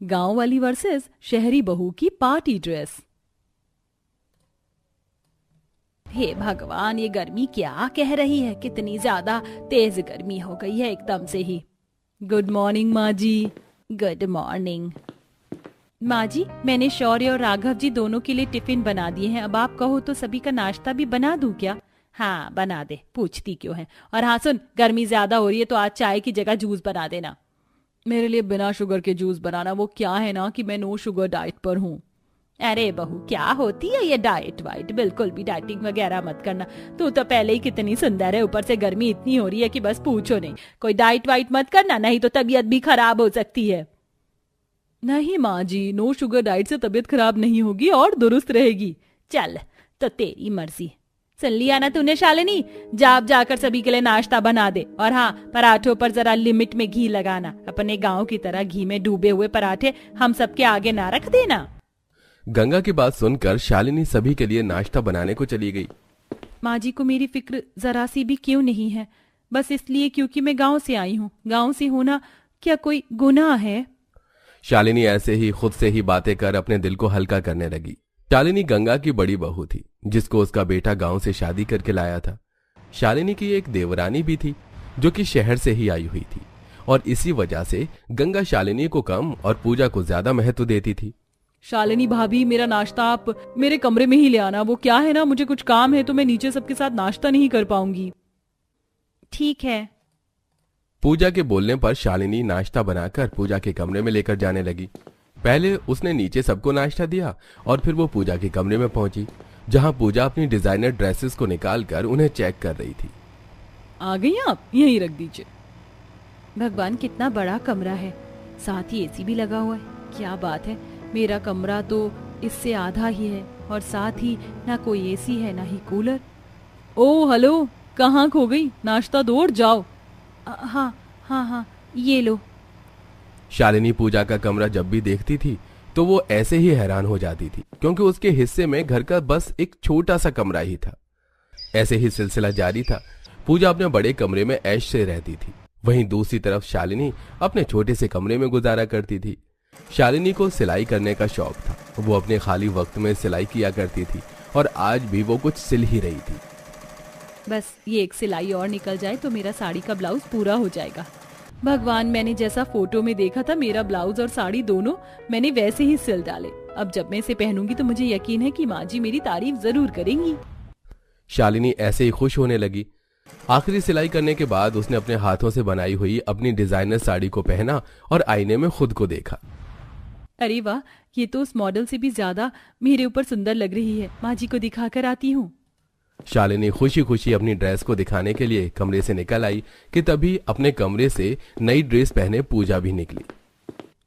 गांव वाली वर्सेस शहरी बहू की पार्टी ड्रेस। हे भगवान, ये गर्मी क्या कह रही है, कितनी ज्यादा तेज गर्मी हो गई है एकदम से ही। गुड मॉर्निंग माँ जी। गुड मॉर्निंग माँ जी, मैंने शौर्य और राघव जी दोनों के लिए टिफिन बना दिए हैं। अब आप कहो तो सभी का नाश्ता भी बना दूं क्या? हाँ बना दे, पूछती क्यों है। और हाँ सुन, गर्मी ज्यादा हो रही है तो आज चाय की जगह जूस बना देना। मेरे लिए बिना शुगर के जूस बनाना। वो क्या है ना कि मैं नो शुगर डाइट पर हूँ। अरे बहू, क्या होती है ये डाइट वाइट? बिल्कुल भी डाइटिंग वगैरह मत करना। तू तो पहले ही कितनी सुंदर है, ऊपर से गर्मी इतनी हो रही है कि बस पूछो नहीं। कोई डाइट वाइट मत करना, नहीं तो तबीयत भी खराब हो सकती है। नहीं माँ जी, नो शुगर डाइट से तबीयत खराब नहीं होगी और दुरुस्त रहेगी। चल तो तेरी मर्जी। सुन लिया ना तूने शालिनी, जाकर सभी के लिए नाश्ता बना दे। और हाँ, पराठों पर जरा लिमिट में घी लगाना। अपने गांव की तरह घी में डूबे हुए पराठे हम सबके आगे ना रख देना। गंगा की बात सुनकर शालिनी सभी के लिए नाश्ता बनाने को चली गई। माँ जी को मेरी फिक्र जरा सी भी क्यों नहीं है? बस इसलिए क्योंकि मैं गांव से आई हूँ। गांव से होना क्या कोई गुनाह है? शालिनी ऐसे ही खुद से ही बातें कर अपने दिल को हल्का करने लगी। शालिनी गंगा की बड़ी बहू थी, जिसको उसका बेटा गांव से शादी करके लाया था। शालिनी की एक देवरानी भी थी, जो कि शहर से ही आई हुई थी, और इसी वजह से गंगा शालिनी को कम और पूजा को ज्यादा महत्व देती थी। शालिनी भाभी, मेरा नाश्ता आप मेरे कमरे में ही ले आना। वो क्या है ना, मुझे कुछ काम है तो मैं नीचे सबके साथ नाश्ता नहीं कर पाऊंगी। ठीक है। पूजा के बोलने पर शालिनी नाश्ता बनाकर पूजा के कमरे में लेकर जाने लगी। पहले उसने नीचे सबको नाश्ता दिया और फिर वो पूजा के कमरे में पहुंची, जहां पूजा अपनी डिजाइनर ड्रेसेस को निकालकर उन्हें चेक कर रही थी। आ गई आप, यहीं रख दीजिए। भगवान, कितना बड़ा कमरा है, साथ ही एसी भी लगा हुआ है। क्या बात है, मेरा कमरा तो इससे आधा ही है और साथ ही ना कोई एसी है ना ही कूलर। ओ हेलो, कहाँ खो गई? नाश्ता दो और जाओ। हाँ हाँ हाँ, ये लो। शालिनी पूजा का कमरा जब भी देखती थी तो वो ऐसे ही हैरान हो जाती थी, क्योंकि उसके हिस्से में घर का बस एक छोटा सा कमरा ही था। ऐसे ही सिलसिला जारी था। पूजा अपने बड़े कमरे में ऐश से रहती थी, वहीं दूसरी तरफ शालिनी अपने छोटे से कमरे में गुजारा करती थी। शालिनी को सिलाई करने का शौक था। वो अपने खाली वक्त में सिलाई किया करती थी और आज भी वो कुछ सिल ही रही थी। बस ये एक सिलाई और निकल जाए तो मेरा साड़ी का ब्लाउज पूरा हो जाएगा। भगवान, मैंने जैसा फोटो में देखा था मेरा ब्लाउज और साड़ी दोनों मैंने वैसे ही सिल डाले। अब जब मैं इसे पहनूंगी तो मुझे यकीन है कि माँ जी मेरी तारीफ जरूर करेंगी। शालिनी ऐसे ही खुश होने लगी। आखिरी सिलाई करने के बाद उसने अपने हाथों से बनाई हुई अपनी डिजाइनर साड़ी को पहना और आईने में खुद को देखा। अरे वाह, ये तो उस मॉडल से भी ज्यादा मेरे ऊपर सुंदर लग रही है। माँ जी को दिखाकर आती हूँ। शालिनी खुशी खुशी अपनी ड्रेस को दिखाने के लिए कमरे से निकल आई कि तभी अपने कमरे से नई ड्रेस पहने पूजा भी निकली।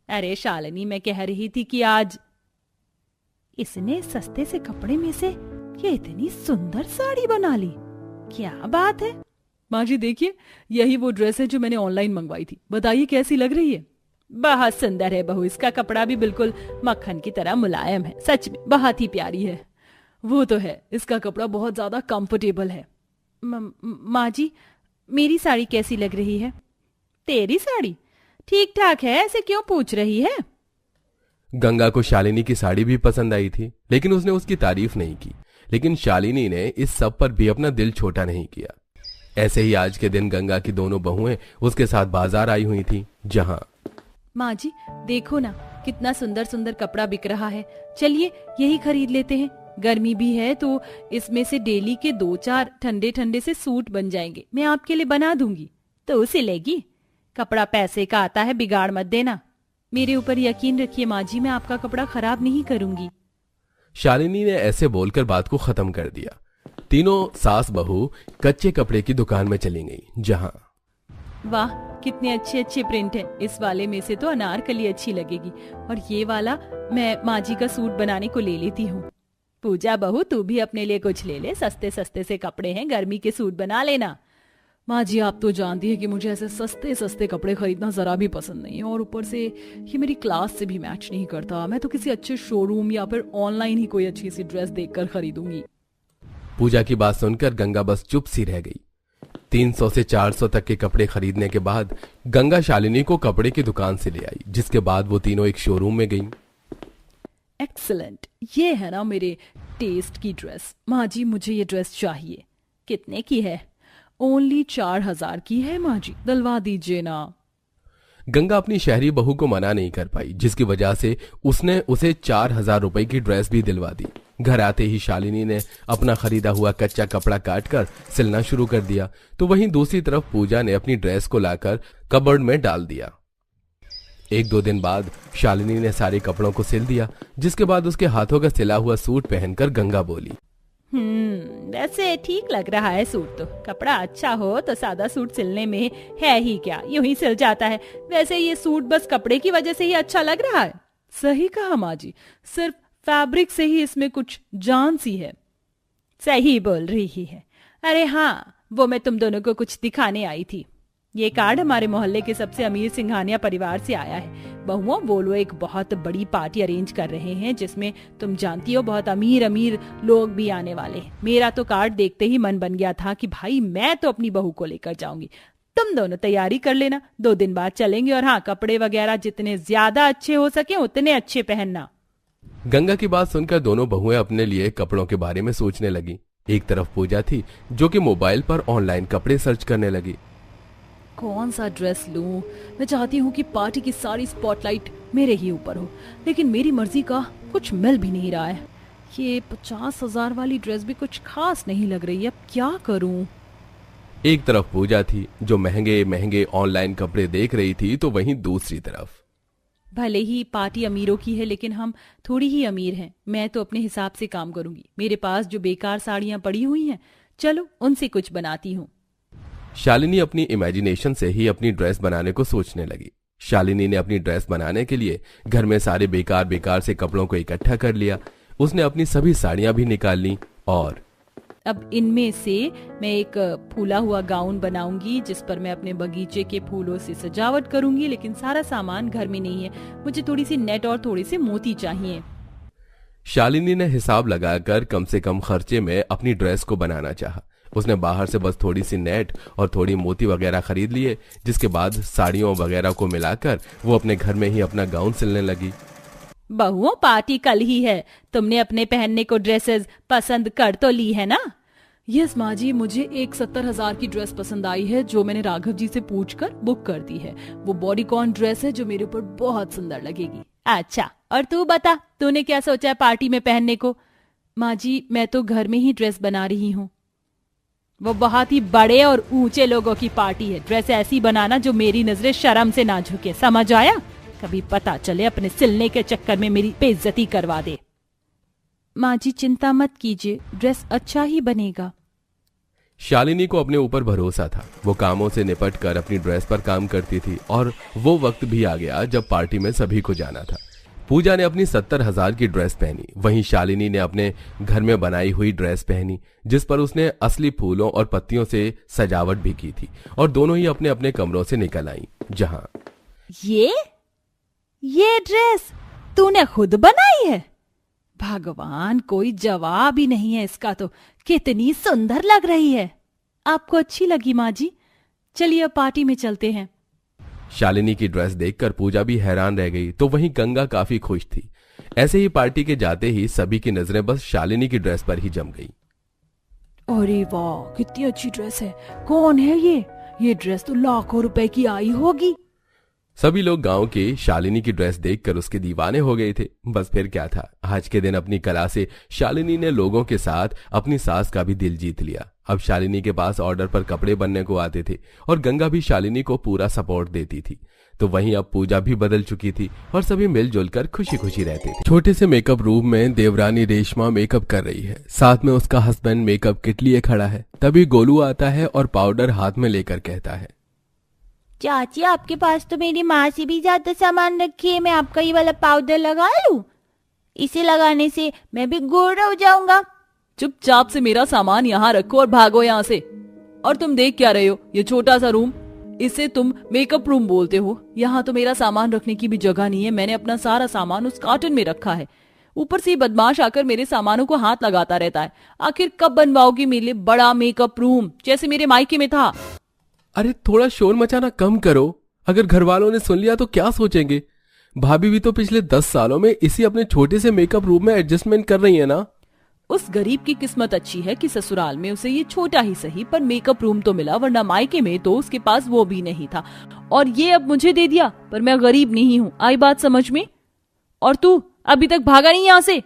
अरे शालिनी, मैं कह रही थी कि आज इसने सस्ते से कपड़े में से ये इतनी सुंदर साड़ी बना ली। क्या बात है? माँ जी देखिए, यही वो ड्रेस है जो मैंने ऑनलाइन मंगवाई थी। बताइए कैसी लग रही है? बहुत सुंदर है बहू, इसका कपड़ा भी बिल्कुल मक्खन की तरह मुलायम है। सच में बहुत ही प्यारी है। वो तो है, इसका कपड़ा बहुत ज्यादा कंफर्टेबल है। माँ जी, मेरी साड़ी कैसी लग रही है? तेरी साड़ी ठीक ठाक है, ऐसे क्यों पूछ रही है? गंगा को शालिनी की साड़ी भी पसंद आई थी, लेकिन उसने उसकी तारीफ नहीं की। लेकिन शालिनी ने इस सब पर भी अपना दिल छोटा नहीं किया। ऐसे ही आज के दिन गंगा की दोनों बहुएं उसके साथ बाजार आई हुई थी, जहां माँ जी देखो ना, कितना सुंदर सुंदर कपड़ा बिक रहा है। चलिए यही खरीद लेते हैं। गर्मी भी है तो इसमें से डेली के 2-4 ठंडे ठंडे से सूट बन जाएंगे। मैं आपके लिए बना दूंगी। तो सिलेगी? कपड़ा पैसे का आता है, बिगाड़ मत देना। मेरे ऊपर यकीन रखिए माँ जी, मैं आपका कपड़ा खराब नहीं करूंगी। शालिनी ने ऐसे बोलकर बात को खत्म कर दिया। तीनों सास बहू कच्चे कपड़े की दुकान में चली गई, जहां वाह, कितने अच्छे अच्छे प्रिंट हैं। इस वाले में से तो अनारकली अच्छी लगेगी और ये वाला मैं माँ जी का सूट बनाने को ले लेती हूँ। पूजा बहू, तू भी अपने लिए कुछ ले ले। सस्ते सस्ते से कपड़े हैं, गर्मी के सूट बना लेना। माँ जी आप तो जानती है कि मुझे ऐसे सस्ते सस्ते कपड़े खरीदना जरा भी पसंद नहीं है, और ऊपर से ये मेरी क्लास से भी मैच नहीं करता। मैं तो किसी अच्छे शोरूम या फिर ऑनलाइन ही कोई अच्छी सी ड्रेस देखकर खरीदूंगी। पूजा की बात सुनकर गंगा बस चुप सी रह गई। 300 से 400 तक के कपड़े खरीदने के बाद गंगा शालिनी को कपड़े की दुकान से ले आई, जिसके बाद वो तीनों एक शोरूम में गईं। एक्सीलेंट, ये है ना मेरे टेस्ट की ड्रेस। माँ जी मुझे ये ड्रेस चाहिए। कितने की है? ओनली 4000 की है माँ जी, दिलवा दीजिए ना। गंगा अपनी शहरी बहू को मना नहीं कर पाई, जिसकी वजह से उसने उसे 4000 रुपए की ड्रेस भी दिलवा दी। घर आते ही शालिनी ने अपना खरीदा हुआ कच्चा कपड़ा काटकर सिलना शुरू कर दिया, तो वहीं दूसरी तरफ पूजा ने अपनी ड्रेस को लाकर कबर्ड में डाल दिया। 1-2 दिन बाद शालिनी ने सारे कपड़ों को सिल दिया, जिसके बाद उसके हाथों का सिला हुआ सूट पहनकर गंगा बोली, वैसे ठीक लग रहा है सूट तो। कपड़ा अच्छा हो तो सादा सूट सिलने में है ही क्या, यूं ही सिल जाता है। वैसे ये सूट बस कपड़े की वजह से ही अच्छा लग रहा है। सही कहा माँ जी, सिर्फ फैब्रिक से ही इसमें कुछ जान सी है। सही बोल रही है। अरे हाँ, वो मैं तुम दोनों को कुछ दिखाने आई थी। ये कार्ड हमारे मोहल्ले के सबसे अमीर सिंघानिया परिवार से आया है। बहुओं, वो लोग एक बहुत बड़ी पार्टी अरेंज कर रहे हैं, जिसमें तुम जानती हो बहुत अमीर अमीर लोग भी आने वाले हैं। मेरा तो कार्ड देखते ही मन बन गया था कि भाई मैं तो अपनी बहू को लेकर जाऊंगी। तुम दोनों तैयारी कर लेना, 2 दिन बाद चलेंगे। और हाँ, कपड़े वगैरह जितने ज्यादा अच्छे हो सके उतने अच्छे पहनना। गंगा की बात सुनकर दोनों बहुएं अपने लिए कपड़ों के बारे में सोचने लगी। एक तरफ पूजा थी जो कि मोबाइल पर ऑनलाइन कपड़े सर्च करने लगी। कौन सा ड्रेस लूं? मैं चाहती हूँ कि पार्टी की सारी स्पॉटलाइट मेरे ही ऊपर हो, लेकिन मेरी मर्जी का कुछ मिल भी नहीं रहा है। ये 50,000 वाली ड्रेस भी कुछ खास नहीं लग रही है, अब क्या करूं? एक तरफ पूजा थी जो महंगे महंगे ऑनलाइन कपड़े देख रही थी, तो वहीं दूसरी तरफ भले ही पार्टी अमीरों की है, लेकिन हम थोड़ी ही अमीर हैं। मैं तो अपने हिसाब से काम करूंगी। मेरे पास जो बेकार साड़ियां पड़ी हुई हैं, चलो उनसे कुछ बनाती हूँ। शालिनी अपनी इमेजिनेशन से ही अपनी ड्रेस बनाने को सोचने लगी। शालिनी ने अपनी ड्रेस बनाने के लिए घर में सारे बेकार बेकार से कपड़ों को इकट्ठा कर लिया। उसने अपनी सभी साड़ियां भी निकाल ली और अब इनमें से मैं एक फूला हुआ गाउन बनाऊंगी, जिस पर मैं अपने बगीचे के फूलों से सजावट करूंगी। लेकिन सारा सामान घर में नहीं है, मुझे थोड़ी सी नेट और थोड़े से मोती चाहिए। शालिनी ने हिसाब लगाकर कम से कम खर्चे में अपनी ड्रेस को बनाना चाहा। उसने बाहर से बस थोड़ी सी नेट और थोड़ी मोती वगैरह खरीद लिए, जिसके बाद साड़ियों वगैरह को मिलाकर वो अपने घर में ही अपना गाउन सिलने लगी। बहुओं, पार्टी कल ही है, तुमने अपने पहनने को ड्रेसेस पसंद कर तो ली है ना? यस माँ जी, मुझे एक 70,000 की ड्रेस पसंद आई है, जो मैंने राघव जी से पूछकर बुक कर दी है। वो बॉडीकॉन ड्रेस है जो मेरे ऊपर बहुत सुंदर लगेगी। अच्छा, और तू बता, तूने क्या सोचा है पार्टी में पहनने को? माँ जी, मैं तो घर में ही ड्रेस बना रही हूँ। वो बहुत ही बड़े और ऊंचे लोगों की पार्टी है। ड्रेस ऐसी बनाना जो मेरी नजरें शर्म से ना झुके, समझ आया? कभी पता चले अपने सिलने के चक्कर में मेरी बेइज्जती करवा दे। माँ जी चिंता मत कीजिए, ड्रेस अच्छा ही बनेगा। शालिनी को अपने ऊपर भरोसा था। वो कामों से निपट कर अपनी ड्रेस पर काम करती थी और वो वक्त भी आ गया जब पार्टी में सभी को जाना था। पूजा ने अपनी 70,000 की ड्रेस पहनी, वहीं शालिनी ने अपने घर में बनाई हुई ड्रेस पहनी, जिस पर उसने असली फूलों और पत्तियों से सजावट भी की थी। और दोनों ही अपने अपने कमरों से निकल आईं, जहां ये ड्रेस तूने खुद बनाई है? भगवान, कोई जवाब ही नहीं है इसका तो। कितनी सुंदर लग रही है। आपको अच्छी लगी माँ जी? चलिए अब पार्टी में चलते हैं। शालिनी की ड्रेस देखकर पूजा भी हैरान रह गई, तो वहीं गंगा काफी खुश थी। ऐसे ही पार्टी के जाते ही सभी की नजरें बस शालिनी की ड्रेस पर ही जम गई। अरे वाह, कितनी अच्छी ड्रेस है। कौन है ये ड्रेस तो लाखों रुपए की आई होगी। सभी लोग गांव के शालिनी की ड्रेस देखकर उसके दीवाने हो गए थे। बस फिर क्या था, आज के दिन अपनी कला से शालिनी ने लोगों के साथ अपनी सास का भी दिल जीत लिया। अब शालिनी के पास ऑर्डर पर कपड़े बनने को आते थे और गंगा भी शालिनी को पूरा सपोर्ट देती थी। तो वहीं अब पूजा भी बदल चुकी थी और सभी मिलजुल कर खुशी खुशी रहते थे। छोटे से मेकअप रूम में देवरानी रेशमा मेकअप कर रही है, साथ में उसका हस्बैंड मेकअप किट लिए खड़ा है। तभी गोलू आता है और पाउडर हाथ में लेकर कहता है, चाची आपके पास तो मेरी माँ से भी ज्यादा सामान रखी है, मैं आपका ये वाला पाउडर लगा लूं? इसे लगाने से मैं भी गोरा हो जाऊंगा। चुपचाप से मेरा सामान यहाँ रखो और भागो यहाँ से। और तुम देख क्या रहे हो? ये छोटा सा रूम, इसे तुम मेकअप रूम बोलते हो? यहाँ तो मेरा सामान रखने की भी जगह नहीं है। मैंने अपना सारा सामान उस कार्टन में रखा है। ऊपर से ये बदमाश आकर मेरे सामानों को हाथ लगाता रहता है। आखिर कब बनवाओगी मेरे लिए बड़ा मेकअप रूम जैसे मेरे मायके में था? अरे थोड़ा शोर मचाना कम करो, अगर घर वालों ने सुन लिया तो क्या सोचेंगे? भाभी भी तो पिछले 10 सालों में इसी अपने छोटे से मेकअप रूम में एडजस्टमेंट कर रही है ना। उस गरीब की किस्मत अच्छी है कि ससुराल में उसे ये छोटा ही सही पर मेकअप रूम तो मिला, वरना मायके में तो उसके पास वो भी नहीं था और ये अब मुझे दे दिया। पर मैं गरीब नहीं हूँ, आई बात समझ में? और तू अभी तक भागा नहीं यहाँ से?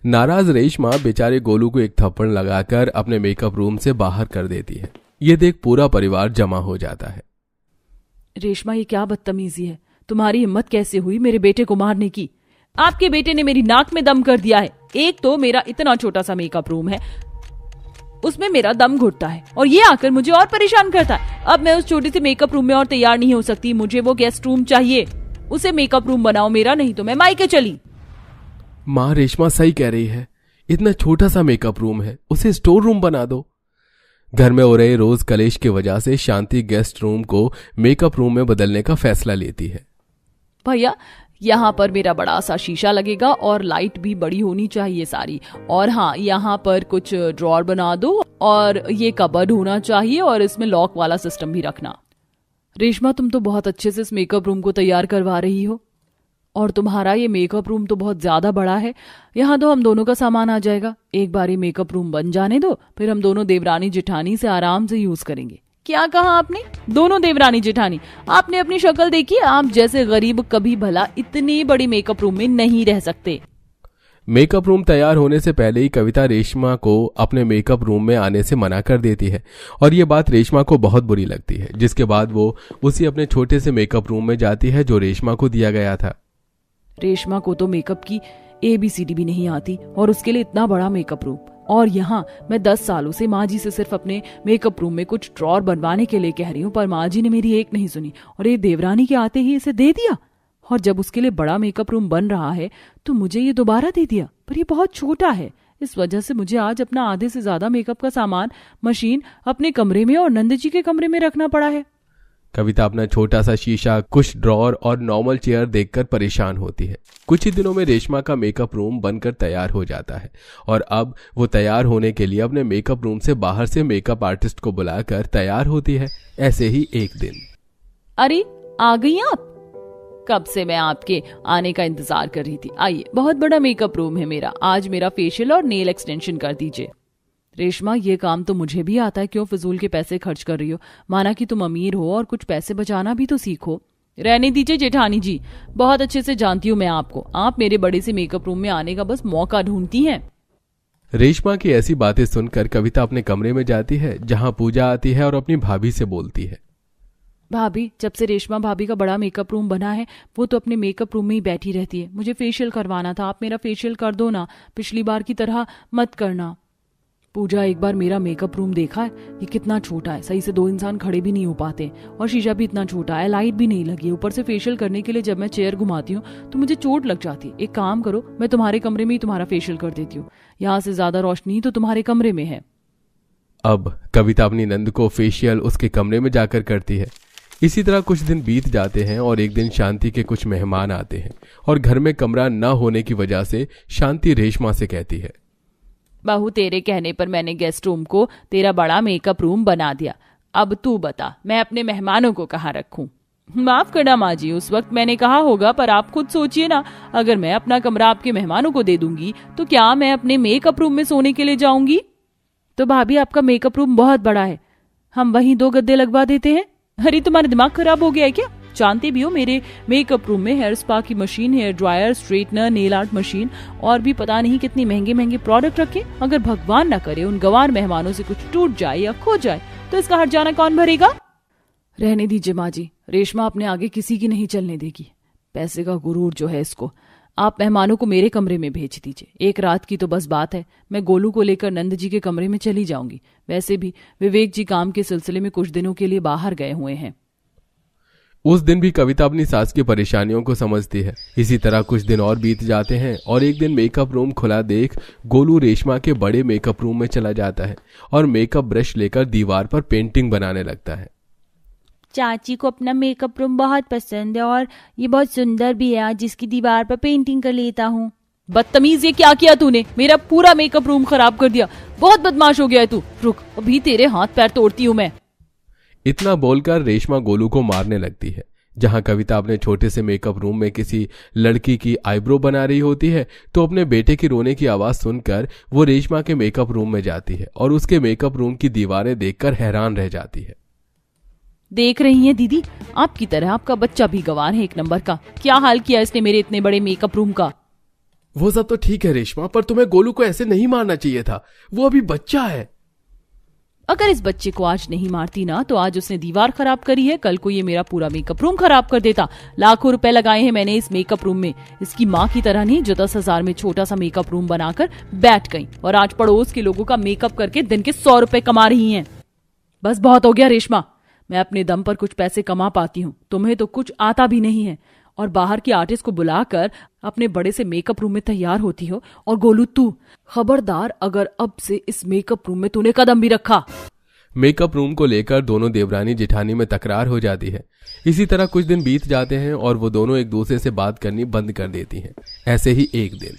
नाराज रेशमा बेचारे गोलू को एक थप्पड़ लगाकर अपने मेकअप रूम से बाहर कर देती है। ये देख पूरा परिवार जमा हो जाता है। रेशमा, ये क्या बदतमीजी है? तुम्हारी हिम्मत कैसे हुई मेरे बेटे को मारने की? आपके बेटे ने मेरी नाक में दम कर दिया है। एक तो मेरा इतना छोटा सा मेकअप रूम है, उसमें मेरा दम घुटता है और ये आकर मुझे और परेशान करता है। अब मैं उस छोटे से मेकअप रूम में और तैयार नहीं हो सकती, मुझे वो गेस्ट रूम चाहिए। उसे मेकअप रूम बनाओ मेरा, नहीं तो मैं मायके चली। माँ, रेशमा सही कह रही है, इतना छोटा सा मेकअप रूम है, उसे स्टोर रूम बना दो। घर में हो रहे रोज कलेश की वजह से शांति गेस्ट रूम को मेकअप रूम में बदलने का फैसला लेती है। भैया, यहाँ पर मेरा बड़ा सा शीशा लगेगा और लाइट भी बड़ी होनी चाहिए सारी, और हाँ, यहाँ पर कुछ ड्रॉर बना दो और ये कबर्ड होना चाहिए और इसमें लॉक वाला सिस्टम भी रखना। रेशमा, तुम तो बहुत अच्छे से इस मेकअप रूम को तैयार करवा रही हो और तुम्हारा ये मेकअप रूम तो बहुत ज्यादा बड़ा है। यहाँ तो हम दोनों का सामान आ जाएगा। एक बार ये मेकअप रूम बन जाने दो, फिर हम दोनों देवरानी जेठानी से आराम से यूज करेंगे। क्या कहा आपने? दोनों देवरानी जेठानी? आपने अपनी शक्ल देखी? आप जैसे गरीब कभी भला इतने बड़े मेकअप रूम में नहीं रह सकते। मेकअप रूम तैयार होने से पहले ही कविता रेशमा को अपने मेकअप रूम में आने से मना कर देती है और ये बात रेशमा को बहुत बुरी लगती है, जिसके बाद वो उसी अपने छोटे से मेकअप रूम में जाती है जो रेशमा को दिया गया था। रेशमा को तो मेकअप की ABCD भी नहीं आती और उसके लिए इतना बड़ा मेकअप रूम। और यहाँ मैं 10 सालों से माँ जी से सिर्फ अपने मेकअप रूम में कुछ ड्रॉर बनवाने के लिए कह रही हूँ, पर माँ जी ने मेरी एक नहीं सुनी और ये देवरानी के आते ही इसे दे दिया। और जब उसके लिए बड़ा मेकअप रूम बन रहा है तो मुझे ये दोबारा दे दिया, पर ये बहुत छोटा है। इस वजह से मुझे आज अपना आधे से ज्यादा मेकअप का सामान, मशीन अपने कमरे में और नंद जी के कमरे में रखना पड़ा है। कविता अपना छोटा सा शीशा, कुछ ड्रॉर और नॉर्मल चेयर देखकर परेशान होती है। कुछ ही दिनों में रेशमा का मेकअप रूम बनकर तैयार हो जाता है और अब वो तैयार होने के लिए अपने मेकअप रूम से बाहर से मेकअप आर्टिस्ट को बुलाकर तैयार होती है। ऐसे ही एक दिन, अरे आ गई आप? कब से मैं आपके आने का इंतजार कर रही थी। आइए, बहुत बड़ा मेकअप रूम है मेरा, आज मेरा फेशियल और नेल एक्सटेंशन कर दीजिए। रेशमा, ये काम तो मुझे भी आता है, क्यों फिजूल के पैसे खर्च कर रही हो? माना कि तुम अमीर हो और कुछ पैसे बचाना भी तो सीखो। रहने दीजिए जेठानी जी, बहुत अच्छे से जानती हूँ मैं आपको। आप मेरे बड़े से मेकअप रूम में आने का बस मौका ढूंढती हैं। रेशमा की ऐसी बातें सुनकर कविता अपने कमरे में जाती है, जहां पूजा आती है और अपनी भाभी से बोलती है। भाभी, जब से रेशमा भाभी का बड़ा मेकअप रूम बना है वो तो अपने मेकअप रूम में ही बैठी रहती है। मुझे फेशियल करवाना था, आप मेरा फेशियल कर दो ना, पिछली बार की तरह मत करना। पूजा, एक बार मेरा मेकअप रूम देखा है? ये कितना छोटा है, सही से 2 इंसान खड़े भी नहीं हो पाते और शीशा भी इतना छोटा है, लाइट भी नहीं लगी। ऊपर से फेशियल करने के लिए जब मैं चेयर घुमाती हूँ तो मुझे चोट लग जाती है। एक काम करो, मैं तुम्हारे कमरे में ही तुम्हारा फेशियल कर देती हूँ, यहाँ से ज्यादा रोशनी तो तुम्हारे कमरे में है। अब कविता अपनी नंद को फेशियल उसके कमरे में जाकर करती है। इसी तरह कुछ दिन बीत जाते हैं और एक दिन शांति के कुछ मेहमान आते हैं और घर में कमरा न होने की वजह से शांति रेशमा से कहती है, बहू, तेरे कहने पर मैंने गेस्ट रूम को तेरा बड़ा मेकअप रूम बना दिया। अब तू बता, मैं अपने मेहमानों को कहाँ रखूं? माफ करना माँ जी, उस वक्त मैंने कहा होगा, पर आप खुद सोचिए ना, अगर मैं अपना कमरा आपके मेहमानों को दे दूंगी तो क्या मैं अपने मेकअप रूम में सोने के लिए जाऊंगी? तो भाभी, आपका मेकअप रूम बहुत बड़ा है, हम वहीं 2 गद्दे लगवा देते हैं। अरे तुम्हारा दिमाग खराब हो गया है क्या? जानते भी हो मेरे मेकअप रूम में हेयर स्पा की machine, hair dryer, straightener, nail art machine और भी पता नहीं कितनी महंगे महंगे प्रोडक्ट रखे। अगर भगवान ना करे उन गंवार मेहमानों से कुछ टूट जाए या खो जाए तो इसका हर्जाना कौन भरेगा? रहने दीजिए माँ जी, रेशमा अपने आगे किसी की नहीं चलने देगी। पैसे का गुरूर जो है इसको। आप मेहमानों को मेरे कमरे में भेज दीजिए। एक रात की तो बस बात है, मैं गोलू को लेकर नंद जी के कमरे में चली जाऊंगी। वैसे भी विवेक जी काम के सिलसिले में कुछ दिनों के लिए बाहर गए हुए हैं। उस दिन भी कविता अपनी सास की परेशानियों को समझती है। इसी तरह कुछ दिन और बीत जाते हैं और एक दिन मेकअप रूम खुला देख गोलू रेशमा के बड़े मेकअप रूम में चला जाता है और मेकअप ब्रश लेकर दीवार पर पेंटिंग बनाने लगता है। चाची को अपना मेकअप रूम बहुत पसंद है और ये बहुत सुंदर भी है, आज इसकी दीवार पर पेंटिंग कर लेता हूँ। बदतमीज, ये क्या किया तूने? मेरा पूरा मेकअप रूम खराब कर दिया। बहुत बदमाश हो गया है तू। रुक, अभी तेरे हाथ पैर तोड़ती हूँ मैं। इतना बोलकर रेशमा गोलू को मारने लगती है। जहां कविता अपने छोटे से मेकअप रूम में किसी लड़की की आईब्रो बना रही होती है तो अपने बेटे की रोने की आवाज सुनकर वो रेशमा के मेकअप रूम में जाती है और उसके मेकअप रूम की दीवारें देखकर हैरान रह जाती है। देख रही हैं दीदी, आपकी तरह आपका बच्चा भी गंवार है एक नंबर का। क्या हाल किया इसने मेरे इतने बड़े मेकअप रूम का। वो सब तो ठीक है रेशमा, पर तुम्हें गोलू को ऐसे नहीं मारना चाहिए था। वो अभी बच्चा है। अगर इस बच्चे को आज नहीं मारती ना तो आज उसने दीवार खराब करी है, कल को ये मेरा पूरा मेकअप रूम खराब कर देता। लाखों रुपए लगाए हैं मैंने इस मेकअप रूम में। इसकी माँ की तरह नहीं जो 10,000 में छोटा सा मेकअप रूम बनाकर बैठ गई और आज पड़ोस के लोगों का मेकअप करके दिन के 100 रुपए कमा रही हैं। बस बहुत हो गया रेशमा, मैं अपने दम पर कुछ पैसे कमा पाती हूँ, तुम्हें तो कुछ आता भी नहीं है और बाहर की आर्टिस्ट को बुलाकर अपने बड़े से मेकअप रूम में तैयार होती हो। और गोलू तू खबरदार, अगर अब से इस मेकअप रूम में तूने कदम भी रखा। मेकअप रूम को लेकर दोनों देवरानी जेठानी में तकरार हो जाती है। इसी तरह कुछ दिन बीत जाते हैं और वो दोनों एक दूसरे से बात करनी बंद कर देती हैं। ऐसे ही एक दिन,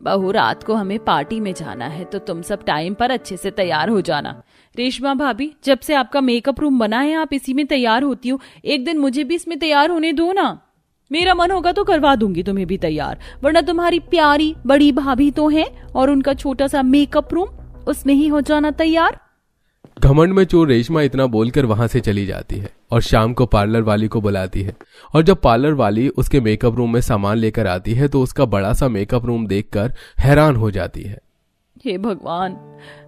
बहू रात को हमें पार्टी में जाना है तो तुम सब टाइम पर अच्छे से तैयार हो जाना। रेशमा भाभी, जब से आपका मेकअप रूम बना है आप इसी में तैयार होती हो, एक दिन मुझे भी इसमें तैयार होने दो ना। मेरा मन होगा तो करवा दूंगी तुम्हें भी तैयार, वरना तुम्हारी प्यारी बड़ी भाभी तो है और उनका छोटा सा मेकअप रूम, उसमें ही हो जाना तैयार। घमंड में चोर रेशमा इतना बोलकर वहां से चली जाती है और शाम को पार्लर वाली को बुलाती है। और जब पार्लर वाली उसके मेकअप रूम में सामान लेकर आती है तो उसका बड़ा सा मेकअप रूम देखकर हैरान हो जाती है। हे भगवान,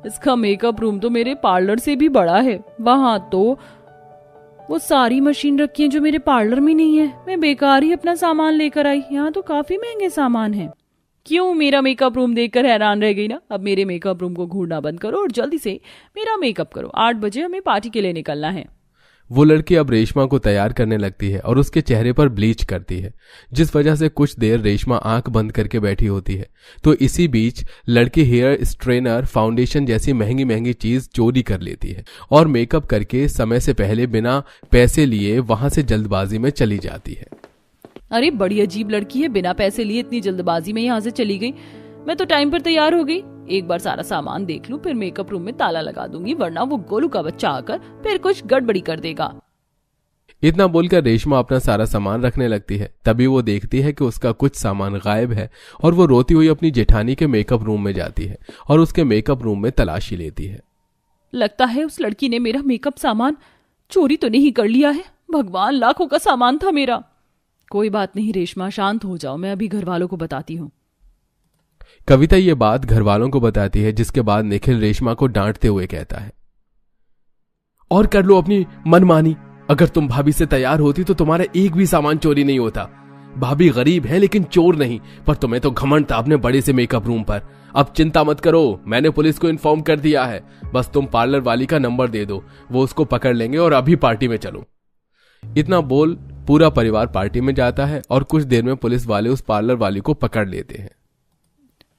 इसका मेकअप रूम तो मेरे पार्लर से भी बड़ा है। वहां तो वो सारी मशीन रखी है जो मेरे पार्लर में नहीं है। मैं बेकार ही अपना सामान लेकर आई। यहाँ तो काफी महंगे सामान है। क्यों मेरा मेकअप रूम देखकर हैरान रह गई ना। अब मेरे मेकअप रूम को घूरना बंद करो और जल्दी से मेरा मेकअप करो। 8 बजे हमें पार्टी के लिए निकलना है। वो लड़की अब रेशमा को तैयार करने लगती है और उसके चेहरे पर ब्लीच करती है, जिस वजह से कुछ देर रेशमा आंख बंद करके बैठी होती है। तो इसी बीच लड़की हेयर स्ट्रेनर, फाउंडेशन जैसी महंगी महंगी चीज चोरी कर लेती है और मेकअप करके समय से पहले बिना पैसे लिए वहां से जल्दबाजी में चली जाती है। अरे बड़ी अजीब लड़की है, बिना पैसे लिए इतनी जल्दबाजी में यहाँ से चली गई। मैं तो टाइम पर तैयार हो गई। एक बार सारा सामान देख लूं, फिर मेकअप रूम में ताला लगा दूंगी, वरना वो गोलू का बच्चा आकर फिर कुछ गड़बड़ी कर देगा। इतना बोलकर रेशमा अपना सारा सामान रखने लगती है। तभी वो देखती है कि उसका कुछ सामान गायब है और वो रोती हुई अपनी जेठानी के मेकअप रूम में जाती है और उसके मेकअप रूम में तलाशी लेती है। लगता है उस लड़की ने मेरा मेकअप सामान चोरी तो नहीं कर लिया है। भगवान, लाखों का सामान था मेरा। कोई बात नहीं रेशमा, शांत हो जाओ, मैं अभी घर वालों को बताती हूँ। कविता ये बात घर वालों को बताती है, जिसके बाद निखिल रेशमा को डांटते हुए कहता है, और कर लो अपनी मनमानी। अगर तुम भाभी से तैयार होती तो तुम्हारा एक भी सामान चोरी नहीं होता। भाभी गरीब है लेकिन चोर नहीं, पर तुम्हें तो घमंड था अपने बड़े से मेकअप रूम पर। अब चिंता मत करो, मैंने पुलिस को इन्फॉर्म कर दिया है। बस तुम पार्लर वाली का नंबर दे दो, वो उसको पकड़ लेंगे और अभी पार्टी में चलो। इतना बोल पूरा परिवार पार्टी में जाता है और कुछ देर में पुलिस वाले उस पार्लर वाली को पकड़ लेते हैं।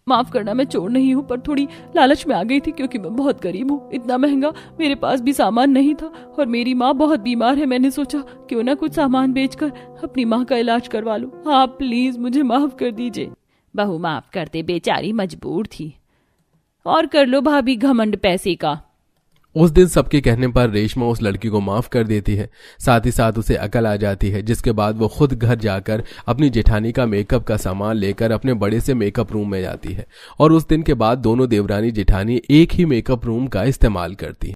माफ करना, मैं चोर नहीं हूँ, पर थोड़ी लालच में आ गई थी क्योंकि मैं बहुत गरीब हूँ। इतना महंगा मेरे पास भी सामान नहीं था और मेरी माँ बहुत बीमार है। मैंने सोचा क्यों ना कुछ सामान बेचकर अपनी माँ का इलाज करवा लूं। आप प्लीज मुझे माफ कर दीजिए। बहू माफ कर दे, बेचारी मजबूर थी। और कर लो भाभी घमंड पैसे का। उस दिन सबके कहने पर रेशमा उस लड़की को माफ कर देती है। साथ ही साथ उसे अकल आ जाती है, जिसके बाद वो खुद घर जाकर अपनी जेठानी का मेकअप का सामान लेकर अपने बड़े से मेकअप रूम में जाती है और उस दिन के बाद दोनों देवरानी जेठानी एक ही मेकअप रूम का इस्तेमाल करती है।